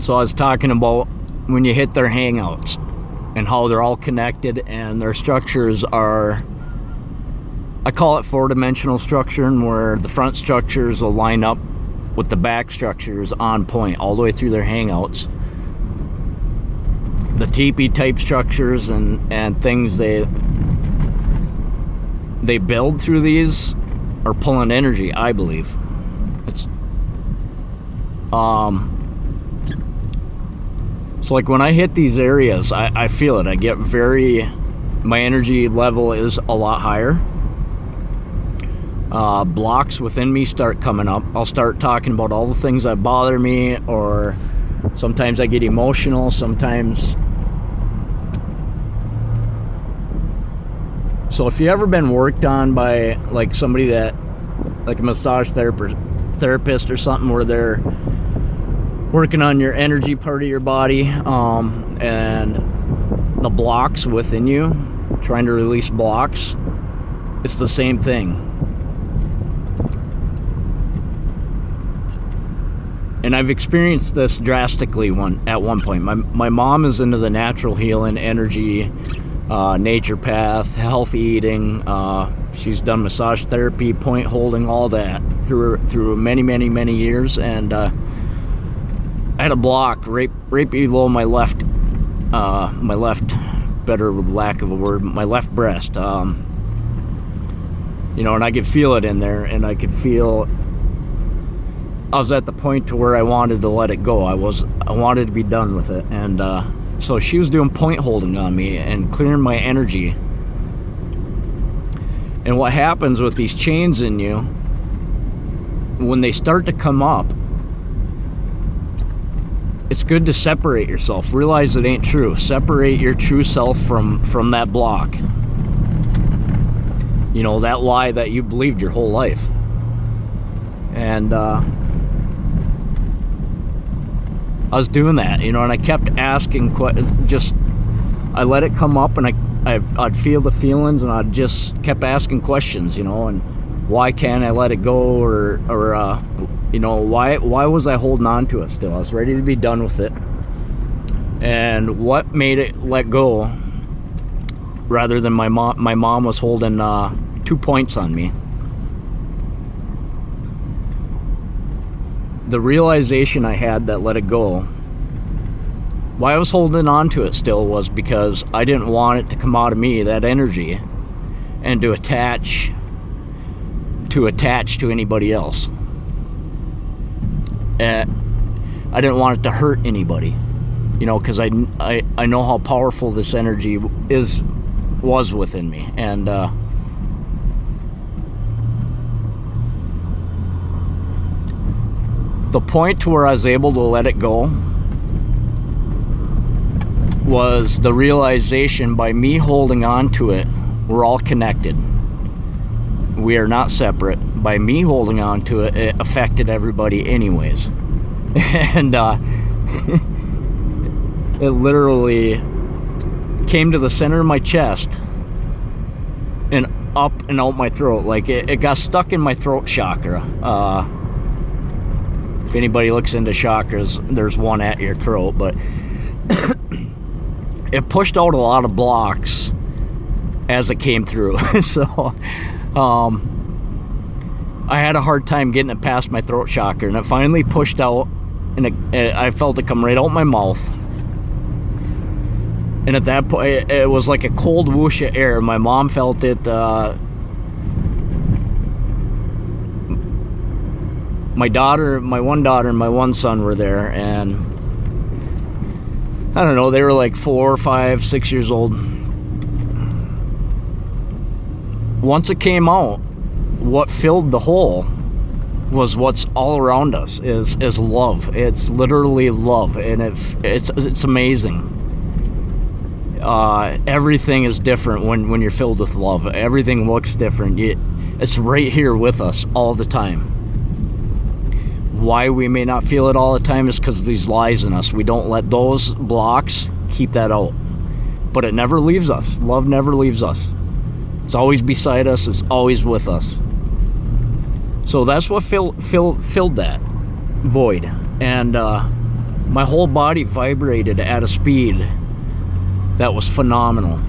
So I was talking about when you hit their hangouts and how they're all connected, and their structures are, I call it four-dimensional structure, and where the front structures will line up with the back structures on point all the way through their hangouts. The teepee type structures and things they build through these are pulling energy, I believe. It's so like when I hit these areas, I feel it. I get my energy level is a lot higher. Blocks within me start coming up. I'll start talking about all the things that bother me, or sometimes I get emotional, sometimes. So if you ever been worked on by like somebody that, like a massage therapist or something, where they're working on your energy part of your body, and the blocks within you, trying to release blocks, it's the same thing. And I've experienced this drastically at one point. My mom is into the natural healing, energy, nature path, healthy eating. She's done massage therapy, point holding, all that through many years. And I had a block right below my left, better with lack of a word, my left breast. And I could feel it in there, and I was at the point to where I wanted to let it go. I wanted to be done with it. And so she was doing point holding on me and clearing my energy. And what happens with these chains in you, when they start to come up, it's good to separate yourself. Realize it ain't true. Separate your true self from that block. That lie that you believed your whole life. And I was doing that, and I kept asking questions. I let it come up, and I'd feel the feelings, and I just kept asking questions, and why can't I let it go, or why was I holding on to it still? I was ready to be done with it. And what made it let go, rather than my mom was holding 2 points on me. The realization I had that let it go, why I was holding on to it still, was because I didn't want it to come out of me, that energy, and to attach to anybody else. And I didn't want it to hurt anybody, because I know how powerful this energy was within me. And the point to where I was able to let it go was the realization, by me holding on to it, we're all connected. We are not separate. By me holding on to it, it affected everybody anyways. And it literally came to the center of my chest and up and out my throat. Like it got stuck in my throat chakra. If anybody looks into chakras, there's one at your throat, but it pushed out a lot of blocks as it came through. So I had a hard time getting it past my throat chakra, and it finally pushed out, and I felt it come right out my mouth. And at that point, it was like a cold whoosh of air. My mom felt it. My one daughter and my one son were there, and I don't know, they were like 4, 5, 6 years old. Once it came out, what filled the hole was what's all around us is love. It's literally love, and it's amazing. Everything is different when you're filled with love. Everything looks different. It's right here with us all the time. Why we may not feel it all the time is because of these lies in us. We don't let those blocks keep that out. But it never leaves us. Love never leaves us. It's always beside us. It's always with us. So that's what filled that void. And my whole body vibrated at a speed that was phenomenal.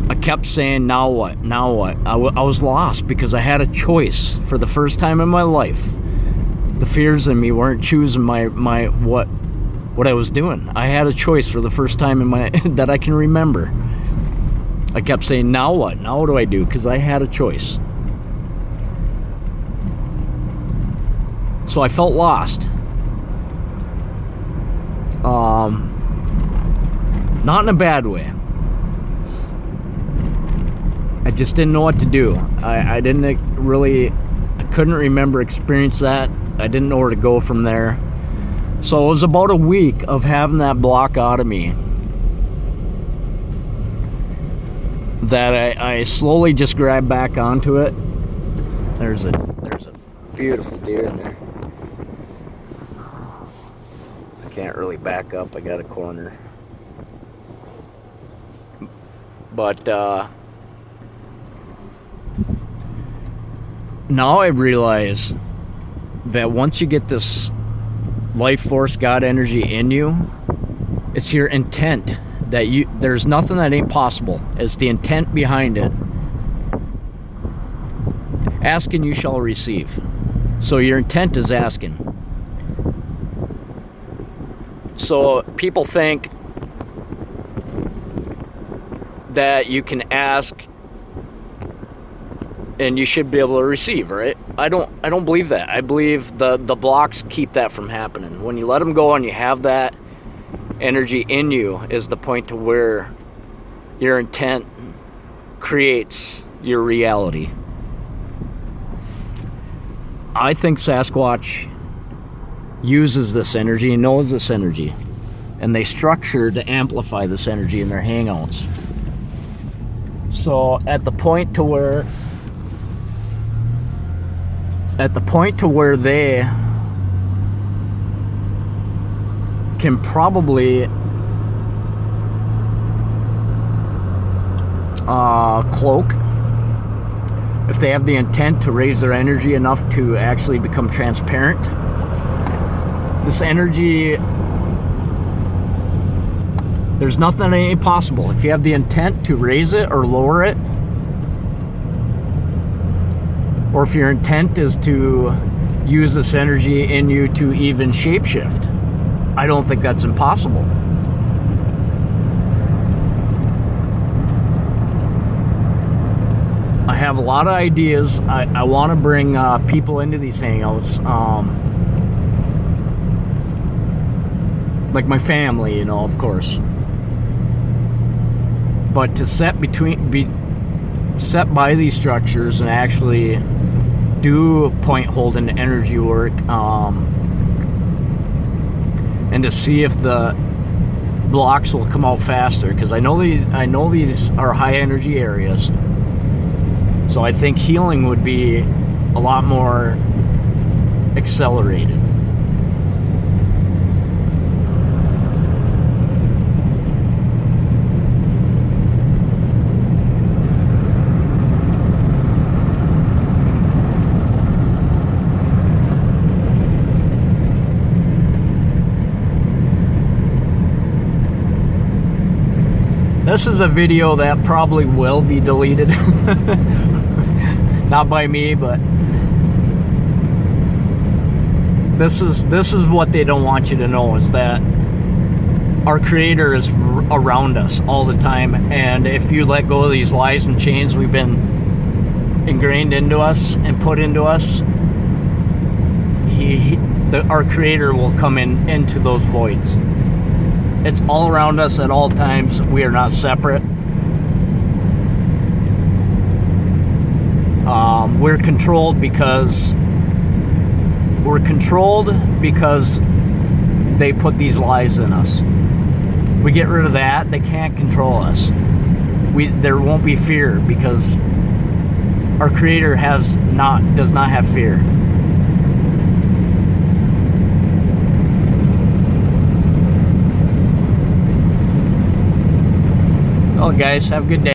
I kept saying, now what? Now what? I was lost because I had a choice for the first time in my life. The fears in me weren't choosing my what I was doing. I had a choice for the first time in my that I can remember. I kept saying, now what? Now what do I do? Because I had a choice. So I felt lost. Not in a bad way. I just didn't know what to do. I couldn't remember experience that. I didn't know where to go from there. So it was about a week of having that block out of me that I slowly just grabbed back onto it. There's a beautiful deer in there. I can't really back up. I got a corner. But now I realize that once you get this life force, God energy in you, it's your intent that there's nothing that ain't possible. It's the intent behind it. Ask and you shall receive. So your intent is asking. So people think that you can ask and you should be able to receive, right? I don't believe that. I believe the blocks keep that from happening. When you let them go and you have that energy in you is the point to where your intent creates your reality. I think Sasquatch uses this energy, knows this energy, and they structure to amplify this energy in their hangouts. So at the point to where they can probably cloak, if they have the intent to raise their energy enough to actually become transparent, this energy, there's nothing that ain't possible. If you have the intent to raise it or lower it, or if your intent is to use this energy in you to even shapeshift, I don't think that's impossible. I have a lot of ideas. I want to bring people into these hangouts, like my family, of course. But to set by these structures and actually do point holding energy work, and to see if the blocks will come out faster, because I know these are high energy areas. So I think healing would be a lot more accelerated. This is a video that probably will be deleted. Not by me, but this is what they don't want you to know, is that our Creator is around us all the time, and if you let go of these lies and chains we've been ingrained into us and put into us, our Creator will come into those voids. It's all around us at all times. We are not separate. We're controlled because they put these lies in us. We get rid of that, they can't control us. There won't be fear because our Creator does not have fear. Well, guys, have a good day.